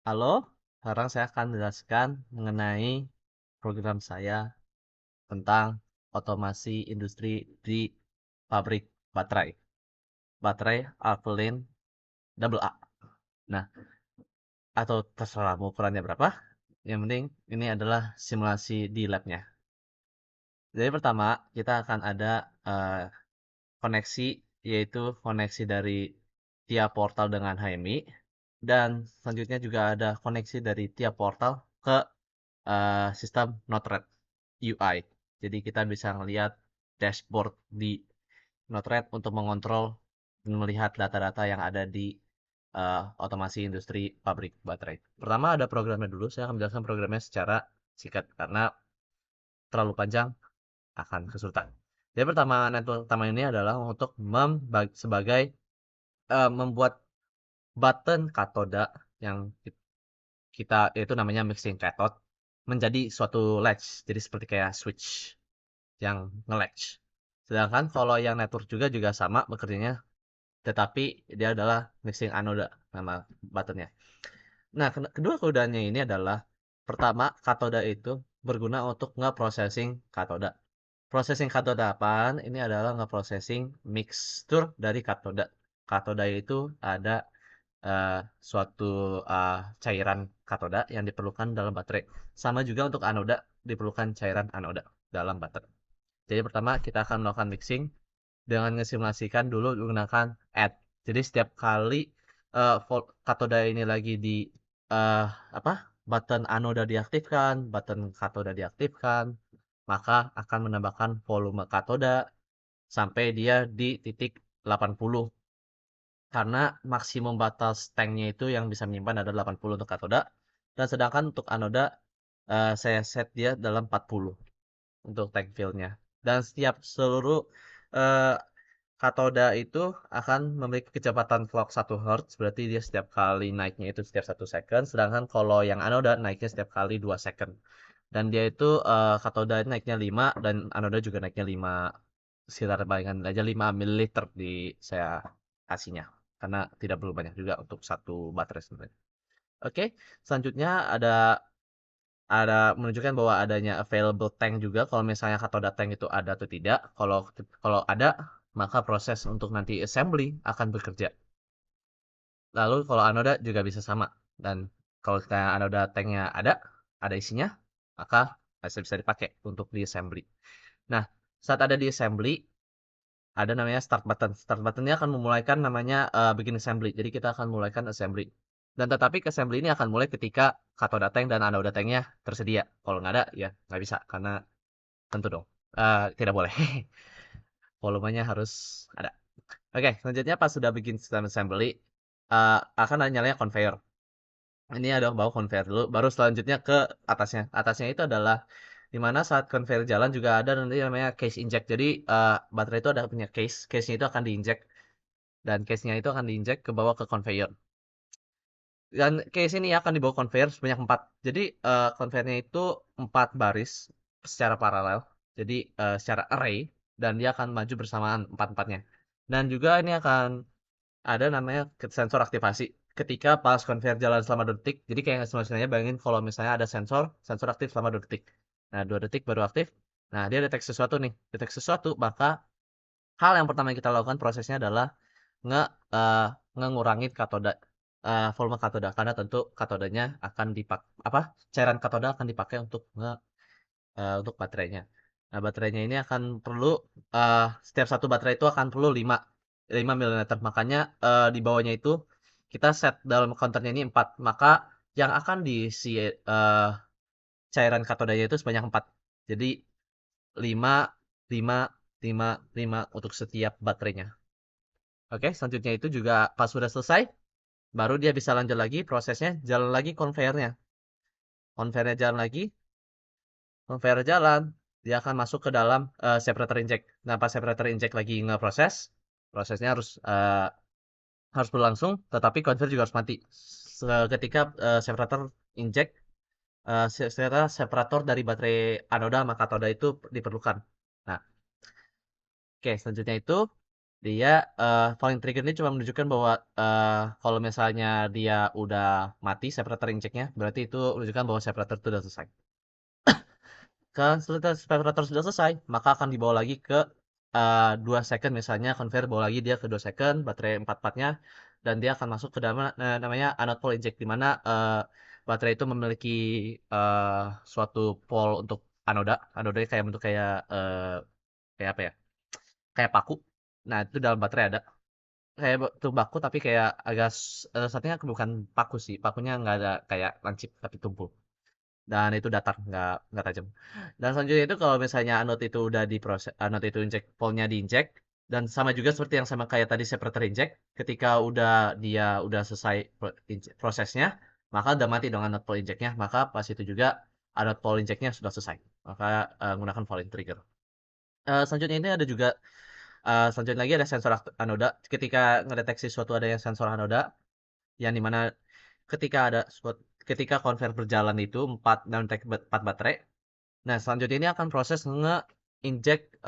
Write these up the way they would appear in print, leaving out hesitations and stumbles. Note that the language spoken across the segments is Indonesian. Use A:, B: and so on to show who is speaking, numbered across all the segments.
A: Halo, sekarang saya akan menjelaskan mengenai program saya tentang otomasi industri di pabrik baterai. Baterai alkaline double A. Nah, atau terserah mau ukurannya berapa. Yang penting ini adalah simulasi di labnya. Jadi pertama kita akan ada eh, koneksi, yaitu koneksi dari tiap portal dengan HMI. Dan selanjutnya juga ada koneksi dari tiap portal ke sistem Node-RED UI. Jadi kita bisa melihat dashboard di Node-RED untuk mengontrol dan melihat data-data yang ada di otomasi industri pabrik baterai. Pertama ada programnya dulu, saya akan menjelaskan programnya secara singkat karena terlalu panjang akan kesulitan. Jadi pertama network pertama ini adalah untuk sebagai membuat button katoda yang kita itu namanya mixing cathode menjadi suatu latch, jadi seperti kayak switch yang nge-latch. Sedangkan kalau yang network juga sama bekerjanya, tetapi dia adalah mixing anoda nama buttonnya. Nah, kedua kegunaannya ini adalah pertama, katoda itu berguna untuk nge-processing katoda. Processing katoda apaan? Ini adalah nge-processing mixture dari katoda. Katoda itu ada suatu cairan katoda yang diperlukan dalam baterai. Sama juga untuk anoda, diperlukan cairan anoda dalam baterai. Jadi pertama kita akan melakukan mixing dengan ngesimulasikan dulu menggunakan add. Jadi setiap kali katoda ini lagi di eh, apa button anoda diaktifkan, button katoda diaktifkan, maka akan menambahkan volume katoda sampai dia di titik 80. Karena maksimum batas tanknya itu yang bisa menyimpan ada 80 untuk katoda. Dan sedangkan untuk anoda saya set dia dalam 40 untuk tank fill-nya. Dan setiap seluruh eh, katoda itu akan memiliki kecepatan clock 1 Hz, berarti dia setiap kali naiknya itu setiap 1 second, sedangkan kalau yang anoda naiknya setiap kali 2 second. Dan dia itu katoda naiknya 5 dan anoda juga naiknya 5, sekitar bayangkan aja 5 ml di saya kasihnya. Karena tidak perlu banyak juga untuk satu baterai sebenarnya. Oke, selanjutnya ada menunjukkan bahwa adanya available tank juga kalau misalnya katoda tank itu ada atau tidak. Kalau kalau ada, maka proses untuk nanti assembly akan bekerja. Lalu kalau anoda juga bisa sama. Dan kalau kita anoda tanknya ada isinya, maka masih bisa dipakai untuk di assembly. Nah, saat ada di assembly, ada namanya start button. Start buttonnya akan memulaikan namanya begin assembly. Jadi kita akan mulaikan assembly. Dan tetapi assembly ini akan mulai ketika katoda tank dan anoda tanknya tersedia. Kalau nggak ada, ya nggak bisa karena tentu dong. Tidak boleh. Volumenya harus ada. Oke, selanjutnya pas sudah bikin sistem assembly, akan ada nyalanya conveyor. Ini ada bawa conveyor dulu, baru selanjutnya ke atasnya. Atasnya itu adalah dimana saat conveyor jalan juga ada nanti namanya case inject. Jadi baterai itu ada punya case, case-nya itu akan diinjek dan case-nya itu akan diinjek ke bawah ke conveyor. Dan case ini akan dibawa conveyor sebanyak 4. Jadi conveyornya itu 4 baris secara paralel. Jadi secara array dan dia akan maju bersamaan empat-empatnya. Dan juga ini akan ada namanya sensor aktivasi. Ketika pas conveyor jalan selama 2 detik, jadi kayak sebenarnya bayangin kalau misalnya ada sensor aktif selama 2 detik. Nah, 2 detik baru aktif. Nah, dia deteksi sesuatu nih. Deteksi sesuatu, maka hal yang pertama yang kita lakukan prosesnya adalah nge eh, ngurangin katoda volume katoda karena tentu katodanya akan cairan katoda akan dipakai untuk baterainya. Nah, baterainya ini akan perlu setiap satu baterai itu akan perlu 5 ml. Makanya di bawahnya itu kita set dalam counternya ini 4. Maka yang akan diisi cairan katodanya itu sebanyak 4. Jadi 5 5 5 5 untuk setiap baterainya. Oke, selanjutnya itu juga pas sudah selesai, baru dia bisa lanjut lagi prosesnya, jalan lagi conveyornya. Conveyornya jalan lagi, conveyor jalan, dia akan masuk ke dalam separator inject. Nah, pas separator inject lagi ngeproses, prosesnya harus berlangsung, tetapi conveyor juga harus mati. Ketika separator inject, ternyata separator dari baterai anoda sama katoda itu diperlukan. Nah, oke, selanjutnya itu Dia falling trigger ini cuma menunjukkan bahwa kalau misalnya dia udah mati separator injeknya, berarti itu menunjukkan bahwa separator itu udah selesai. Kan setelah separator sudah selesai, maka akan dibawa lagi ke 2 second misalnya conveyor bawa lagi dia ke 2 second baterai 44-nya dan dia akan masuk ke dalam namanya anode pole inject di mana baterai itu memiliki suatu pole untuk anoda. Anodanya kayak bentuk kayak apa ya? Kayak paku. Nah, itu dalam baterai ada kayak bentuk baku tapi kayak agak satunya bukan paku sih. Pakunya nggak ada kayak lancip tapi tumpul dan itu datar nggak tajam dan selanjutnya itu kalau misalnya anode itu udah diproses anode itu injek polnya diinjek dan sama juga seperti yang sama kayak tadi separator injek ketika dia udah selesai prosesnya maka udah mati dong anode pole injeknya maka pas itu juga anode pole injeknya sudah selesai maka menggunakan falling trigger. Selanjutnya ini ada juga selanjutnya lagi ada sensor anoda ketika ngedeteksi suatu adanya sensor anoda yang dimana ketika ada ketika konver berjalan itu 4 dan 4 baterai. Nah, selanjutnya ini akan proses nge-inject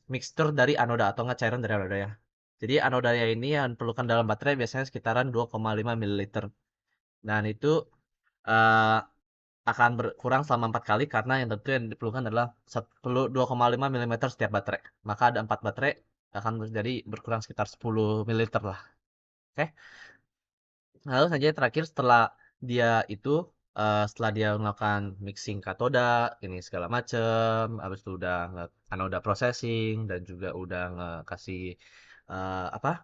A: mixture dari anoda atau nggak cairan dari anoda ya. Jadi anodanya ini yang diperlukan dalam baterai biasanya sekitaran 2,5 ml. Dan itu eh, akan berkurang selama 4 kali karena yang tentu yang diperlukan adalah 2,5 mm setiap baterai. Maka ada 4 baterai akan jadi berkurang sekitar 10 ml lah. Oke. Lalu saja terakhir setelah dia melakukan mixing katoda ini segala macam, habis itu udah anoda processing dan juga udah ngasih apa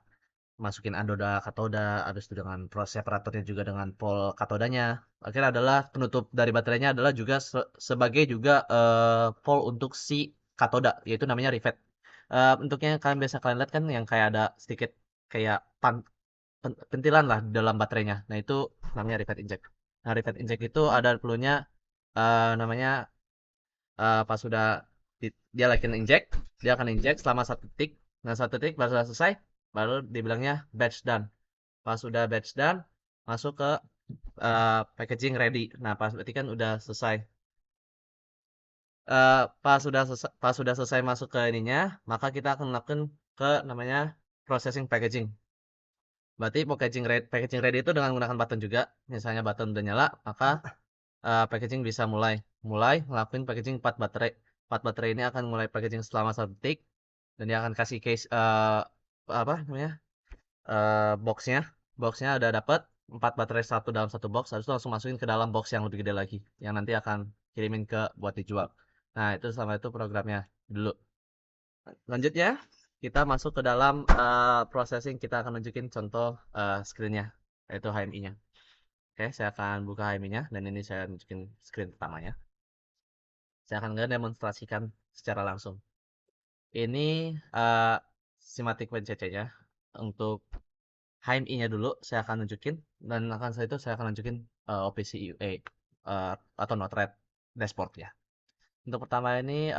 A: masukin anoda katoda, habis itu dengan proses separatornya juga dengan pol katodanya. Akhirnya adalah penutup dari baterainya adalah juga sebagai juga pol untuk si katoda yaitu namanya rivet. Bentuknya kalian biasa kalian lihat kan yang kayak ada sedikit kayak pentilan lah di dalam baterainya. Nah, itu namanya rivet inject. Nah, rivet inject itu ada perlunya namanya pas sudah dia lagi inject, dia akan inject selama 1 detik. Nah, 1 detik baru sudah selesai, baru dibilangnya batch done. Pas sudah batch done, masuk ke packaging ready. Nah, pas berarti kan udah selesai. Pas sudah selesai masuk ke ininya, maka kita akan melakukan ke namanya processing packaging. Berarti packaging ready itu dengan menggunakan button juga. Misalnya button udah nyala, maka packaging bisa mulai mulai ngelakuin packaging 4 baterai. 4 baterai ini akan mulai packaging selama 1 detik dan dia akan kasih case apa namanya? Boxnya. Boxnya udah dapat 4 baterai satu dalam satu box, harus langsung masukin ke dalam box yang lebih gede lagi yang nanti akan kirimin ke buat dijual. Nah, itu selama itu programnya dulu. Lanjutnya, kita masuk ke dalam processing. Kita akan nunjukin contoh screen-nya, yaitu HMI-nya. Oke, saya akan buka HMI-nya, dan ini saya nunjukin screen pertamanya. Saya akan demonstrasikan secara langsung. Ini schematic WCC-nya. Untuk HMI-nya dulu, saya akan nunjukin, dan setelah itu saya akan nunjukin OPC UA atau Node-RED dashboard ya. Untuk pertama ini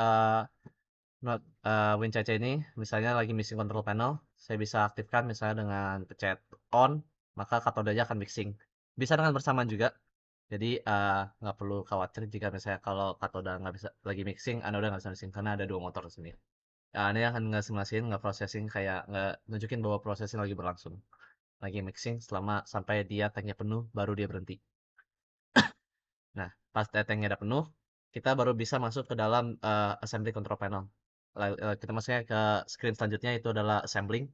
A: WinCC ini misalnya lagi missing control panel, saya bisa aktifkan misalnya dengan pencet on, maka katodanya akan mixing. Bisa dengan bersamaan juga, jadi nggak perlu khawatir jika misalnya kalau katoda nggak bisa lagi mixing, anoda nggak bisa mixing karena ada dua motor di sini. Ini akan nggak simulasiin, nggak processing kayak nggak nunjukin bahwa prosesnya lagi berlangsung, lagi mixing selama sampai dia tanknya penuh, baru dia berhenti. Nah, pas tanknya udah penuh, kita baru bisa masuk ke dalam assembly control panel. Kita masuknya ke screen selanjutnya itu adalah assembling.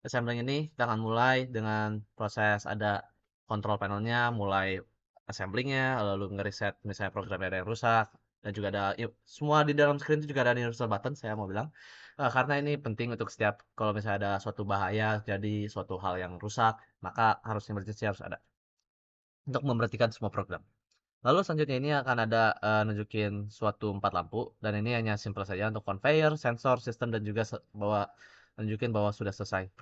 A: Assembling ini kita akan mulai dengan proses ada control panelnya, mulai assemblingnya, lalu ngereset misalnya program ada yang rusak, dan juga ada semua di dalam screen itu juga ada universal button saya mau bilang. Karena ini penting untuk setiap kalau misalnya ada suatu bahaya, jadi suatu hal yang rusak, maka harus emergency harus ada untuk memberhentikan semua program. Lalu selanjutnya ini akan ada nunjukin suatu 4 lampu dan ini hanya simple saja untuk conveyor, sensor, sistem dan juga bahwa nunjukin bahwa sudah selesai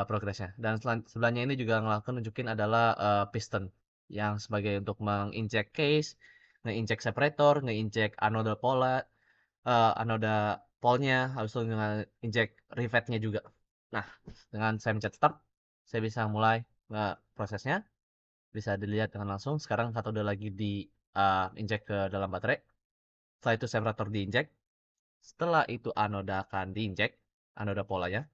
A: progresnya. Dan sebelahnya ini juga ngelakuin nunjukin adalah piston yang sebagai untuk menginject case, nge-inject separator, nge-inject anoda pole-nya, habis itu nge-inject rivetnya juga. Nah, dengan saya mencet start, saya bisa mulai prosesnya. Bisa dilihat dengan langsung. Sekarang katode lagi di inject ke dalam baterai. Setelah itu separator diinjek. Setelah itu anoda akan diinjek, anoda polanya.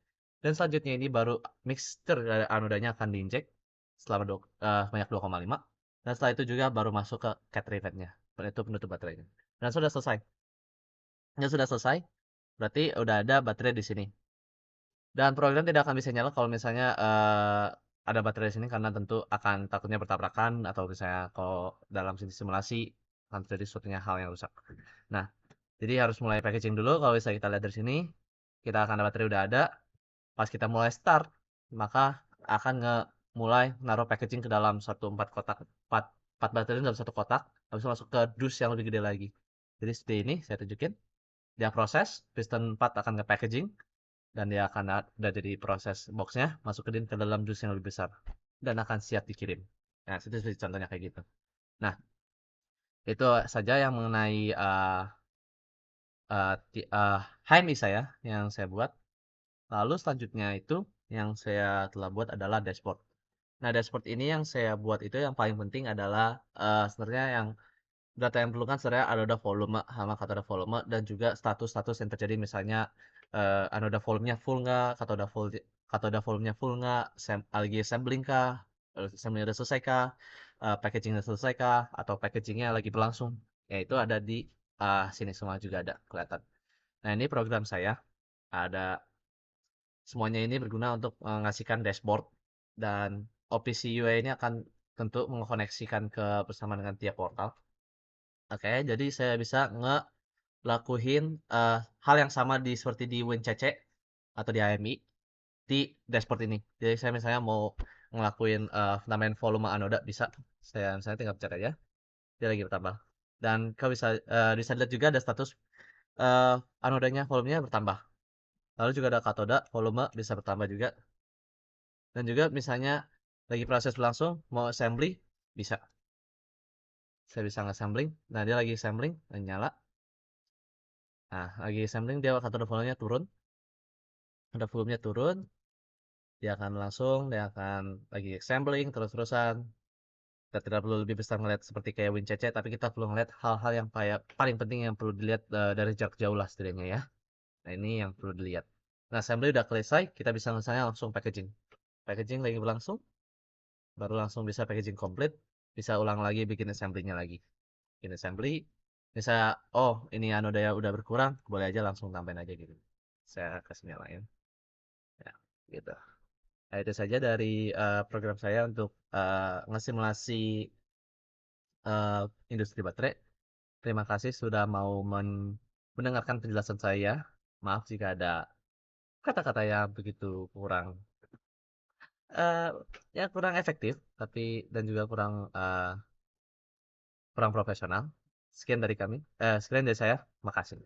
A: Dan selanjutnya ini baru mixture dari anodanya akan diinjek selama sebanyak 2,5. Dan setelah itu juga baru masuk ke cat rivetnya. Dan itu penutup baterainya. Dan sudah selesai. Dan sudah selesai, berarti udah ada baterai di sini. Dan program tidak akan bisa nyala kalau misalnya ada baterai di sini karena tentu akan takutnya bertabrakan atau misalnya kalau dalam simulasi akan terjadi suatunya hal yang rusak. Nah, jadi harus mulai packaging dulu. Kalau bisa kita lihat dari sini, kita akan ada baterai udah ada. Pas kita mulai start, maka akan mulai naruh packaging ke dalam satu empat kotak, empat baterai dalam satu kotak, habis itu masuk ke dus yang lebih gede lagi. Jadi seperti ini, saya tunjukin. Dia proses, piston 4 akan nge-packaging, dan dia akan udah jadi proses boxnya, masukin ke dalam dus yang lebih besar, dan akan siap dikirim. Nah, itu seperti contohnya kayak gitu. Nah, itu saja yang mengenai HMI saya yang saya buat. Lalu selanjutnya itu yang saya telah buat adalah dashboard. Nah, dashboard ini yang saya buat itu yang paling penting adalah sebenarnya yang data yang perlukan sebenarnya anoda volume sama katoda volume dan juga status-status yang terjadi misalnya anoda volumenya full nggak, katoda volumenya full nggak, lagi assembling kah, assembling udah selesai kah, packaging udah selesai kah, atau packagingnya lagi berlangsung. Ya itu ada di sini semua juga ada kelihatan. Nah ini program saya ada semuanya ini berguna untuk mengasihkan dashboard dan OPC UI ini akan tentu mengkoneksikan ke bersama dengan tiap portal. Oke, jadi saya bisa ngelakuin hal yang sama seperti di WinCC atau di AMI di dashboard ini. Jadi saya misalnya mau ngelakuin nambahin volume anoda bisa. Saya misalnya tinggal pencet aja, dia lagi bertambah. Dan kau bisa lihat juga ada status eh, anodanya volumenya bertambah. Lalu juga ada katoda, volume bisa bertambah juga. Dan juga misalnya lagi proses berlangsung, mau assembly, bisa. Saya bisa nge-assembling. Nah, dia lagi assembling, nyala. Nah, lagi assembling, dia katoda volumenya turun. Ada volumenya turun, dia akan lagi assembling terus-terusan. Kita tidak perlu lebih besar ngeliat seperti kayak WinCC, tapi kita perlu ngeliat hal-hal yang kayak paling penting yang perlu dilihat dari jarak jauh lah setidaknya ya. Nah, ini yang perlu dilihat. Nah, assembly udah selesai, kita bisa misalnya langsung packaging. Packaging lagi berlangsung, baru langsung bisa packaging komplit, bisa ulang lagi bikin assembly-nya lagi. Bikin assembly, bisa, oh ini anodanya udah berkurang, boleh aja langsung tambahin aja gitu. Saya kasih nyalain. Ya, gitu. Nah, itu saja dari program saya untuk ngesimulasi eh, industri baterai. Terima kasih sudah mau mendengarkan penjelasan saya. Maaf jika ada kata-kata yang begitu kurang eh, ya kurang efektif, tapi dan juga kurang profesional. Sekian dari kami. Sekian dari saya. Makasih.